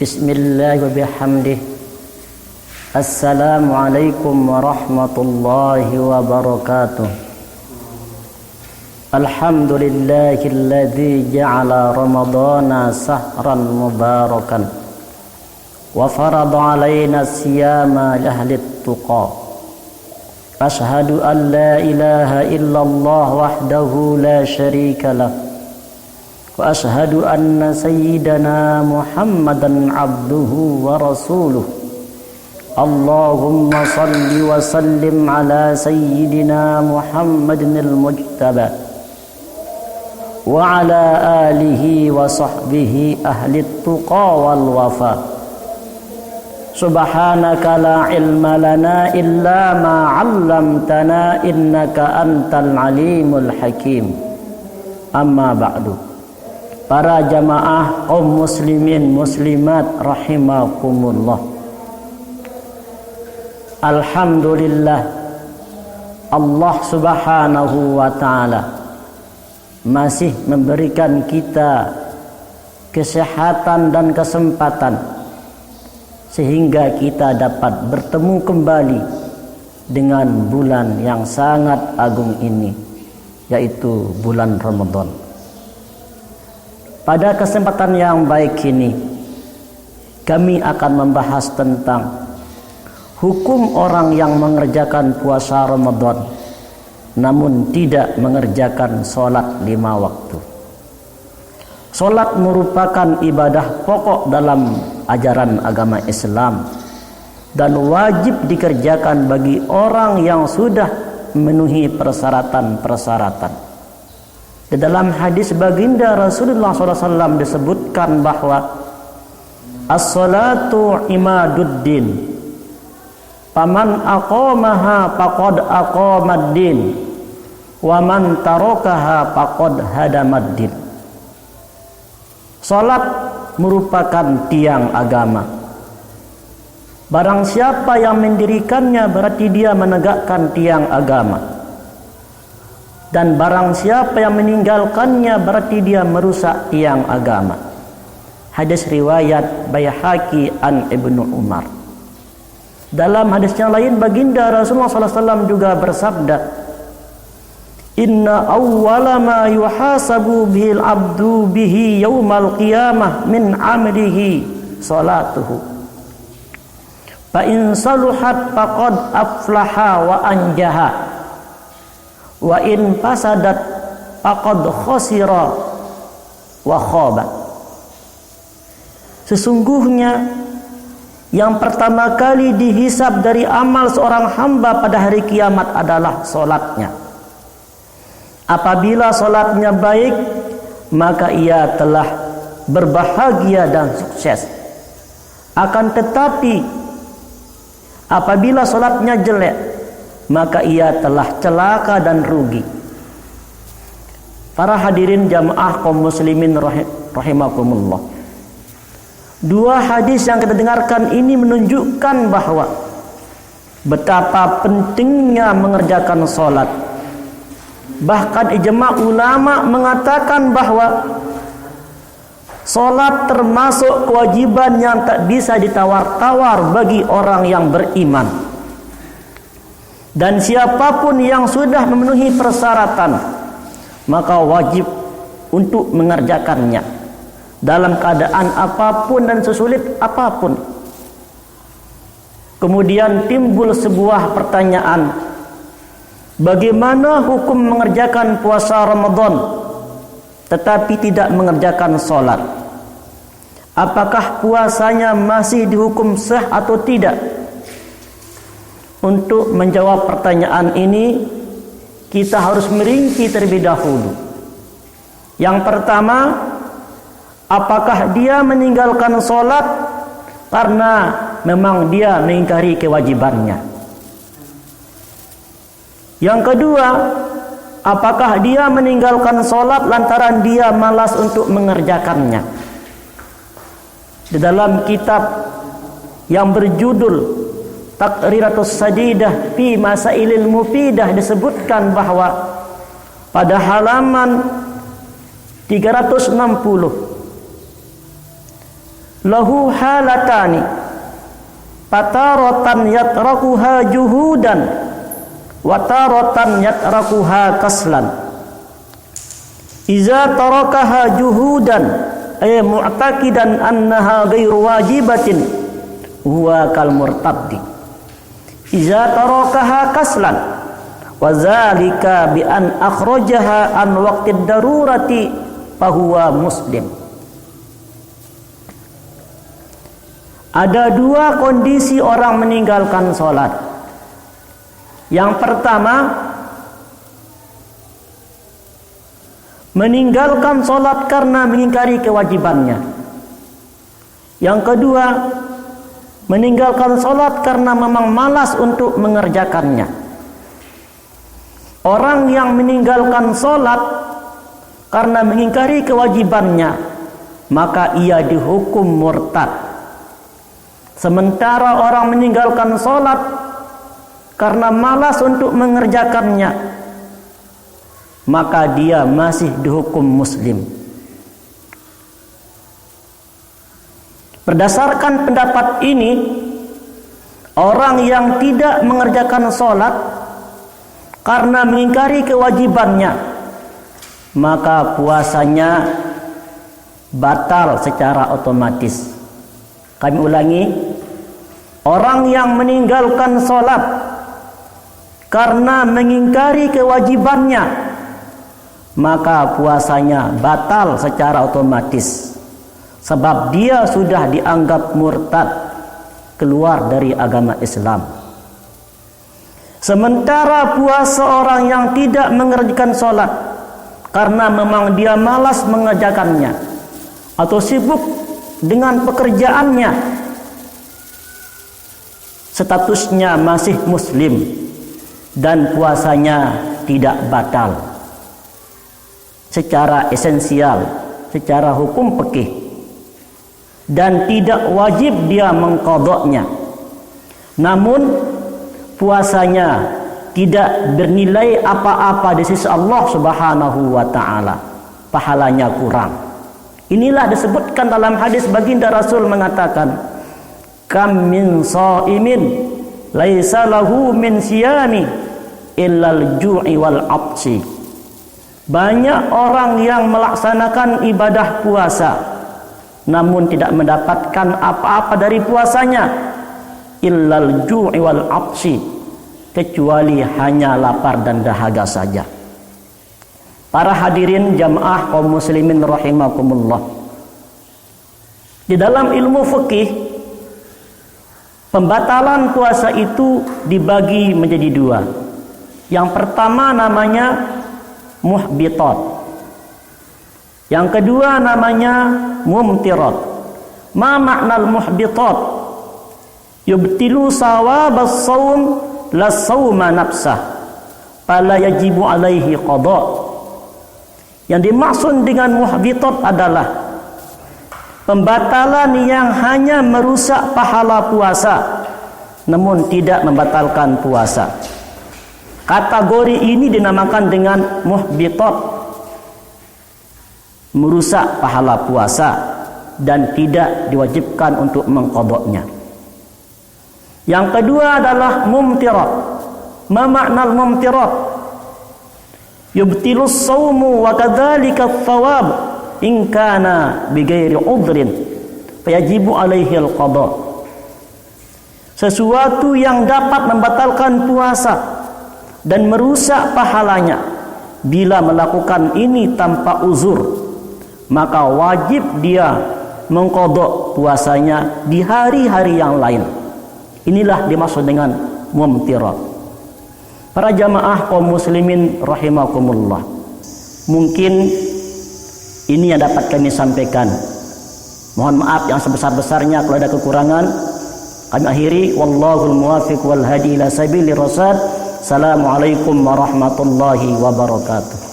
Bismillah wa bihamdih. Assalamualaikum warahmatullahi wabarakatuh. Alhamdulillahilladzi ja'ala ramadana sahran mubarakan wa farada alaina siyama lahlit tuqa. Ashhadu an la ilaha illallah wahdahu la syarika lah. Wa ashhadu anna sayyidana Muhammadan abduhu wa rasuluh. Allahumma salli wa sallim ala sayyidina Muhammadin al-mujtaba wa ala alihi wa sahbihi ahli tuqa wal wafa. Subhanaka la ilma lana illa ma 'allamtana innaka antal alimul hakim. Amma ba'du. Para jamaah kaum muslimin muslimat rahimakumullah. Alhamdulillah, Allah subhanahu wa ta'ala masih memberikan kita kesehatan dan kesempatan sehingga kita dapat bertemu kembali dengan bulan yang sangat agung ini, yaitu bulan Ramadan. Pada kesempatan yang baik ini, kami akan membahas tentang hukum orang yang mengerjakan puasa Ramadan namun tidak mengerjakan sholat 5 waktu. Sholat merupakan ibadah pokok dalam ajaran agama Islam dan wajib dikerjakan bagi orang yang sudah memenuhi persyaratan-persyaratan. Di dalam hadis baginda Rasulullah SAW disebutkan bahwa as-salatu imaduddin, faman aqamaha faqad aqamaddin, wa man tarakaha faqad hadamaddin. Salat merupakan tiang agama. Barang siapa yang mendirikannya berarti dia menegakkan tiang agama. Dan barang siapa yang meninggalkannya berarti dia merusak tiang agama. Hadis riwayat Baihaqi an Ibnu Umar. Dalam hadis yang lain baginda Rasulullah SAW juga bersabda, Inna awwala ma yuhasabu bihil abdu bihi yawmal qiyamah min amrihi salatuhu. Fa in saluhat faqad aflaha wa anjaha. Wa in fasadat faqad khasira wa khaba. Sesungguhnya yang pertama kali dihisab dari amal seorang hamba pada hari kiamat adalah solatnya. Apabila solatnya baik, maka ia telah berbahagia dan sukses. Akan tetapi apabila solatnya jelek, maka ia telah celaka dan rugi. Para hadirin jamaah kaum muslimin rahimakumullah. Dua hadis yang kita dengarkan ini menunjukkan bahwa betapa pentingnya mengerjakan sholat. Bahkan ijma' ulama mengatakan bahwa sholat termasuk kewajiban yang tak bisa ditawar-tawar bagi orang yang beriman. Dan siapapun yang sudah memenuhi persyaratan, maka wajib untuk mengerjakannya dalam keadaan apapun dan sesulit apapun. Kemudian timbul sebuah pertanyaan, bagaimana hukum mengerjakan puasa Ramadan tetapi tidak mengerjakan sholat? Apakah puasanya masih dihukum sah atau tidak? Untuk menjawab pertanyaan ini, kita harus merinci terlebih dahulu. Yang pertama, apakah dia meninggalkan sholat karena memang dia mengingkari kewajibannya? Yang kedua, apakah dia meninggalkan sholat lantaran dia malas untuk mengerjakannya? Di dalam kitab yang berjudul Taqriratus Sadidah fi Masailil Mufidah disebutkan bahwa pada halaman 360 lahu halatani pataratan yatrakuha juhudan wa taratan yatrakuha kaslan. Iza tarakaha juhudan ay mu'taqidan annaha ghairu wajibatin huwa kal murtaddi. Iza tarakaha kaslan wa zalika bi an akhrajaha an waqtid darurati fahuwa muslim. Ada dua kondisi orang meninggalkan sholat. Yang pertama, meninggalkan sholat karena mengingkari kewajibannya. Yang kedua, meninggalkan sholat karena memang malas untuk mengerjakannya. Orang yang meninggalkan sholat karena mengingkari kewajibannya, maka ia dihukum murtad. Sementara orang meninggalkan sholat karena malas untuk mengerjakannya, maka dia masih dihukum muslim. Berdasarkan pendapat ini, orang yang tidak mengerjakan sholat karena mengingkari kewajibannya, maka puasanya batal secara otomatis. Kami ulangi, orang yang meninggalkan sholat karena mengingkari kewajibannya, maka puasanya batal secara otomatis, sebab dia sudah dianggap murtad, keluar dari agama Islam. Sementara puasa orang yang tidak mengerjakan sholat karena memang dia malas mengerjakannya atau sibuk dengan pekerjaannya, statusnya masih muslim dan puasanya tidak batal secara esensial, secara hukum fikih, dan tidak wajib dia mengqadha'nya. Namun puasanya tidak bernilai apa-apa di sisi Allah Subhanahu wa taala, pahalanya kurang. Inilah disebutkan dalam hadis baginda Rasul mengatakan, kam min shaimin laisa lahu min siyami illal ju'i wal 'atshi. Banyak orang yang melaksanakan ibadah puasa namun tidak mendapatkan apa-apa dari puasanya, illal ju'i wal 'atshi, kecuali hanya lapar dan dahaga saja. Para hadirin jamaah kaum muslimin rahimakumullah. Di dalam ilmu fikih, pembatalan puasa itu dibagi menjadi dua. Yang pertama namanya muhbitat. Yang kedua namanya mumtirat. Ma maknal muhbitat? Yubtilu sawabas saum la sauma nafsah, fala yajibu alaihi qada'. Yang dimaksud dengan muhbitat adalah pembatalan yang hanya merusak pahala puasa namun tidak membatalkan puasa. Kategori ini dinamakan dengan muhbitat, merusak pahala puasa dan tidak diwajibkan untuk mengqadha'nya. Yang kedua adalah mumtirat. Ma maknal mumtirat? Yubtilus sawmu wa kadzalika thawab in kana bighairi udhrin fayajibu alaihi al-qada. Sesuatu yang dapat membatalkan puasa dan merusak pahalanya, bila melakukan ini tanpa uzur, maka wajib dia mengqadha puasanya di hari-hari yang lain. Inilah dimaksud dengan mumtirat. Para jamaah kaum muslimin rahimakumullah, mungkin ini yang dapat kami sampaikan. Mohon maaf yang sebesar-besarnya kalau ada kekurangan. Kami akhiri, wallahul muwaffiq wal hadi ila sabilir rasyad. Assalamualaikum warahmatullahi wabarakatuh.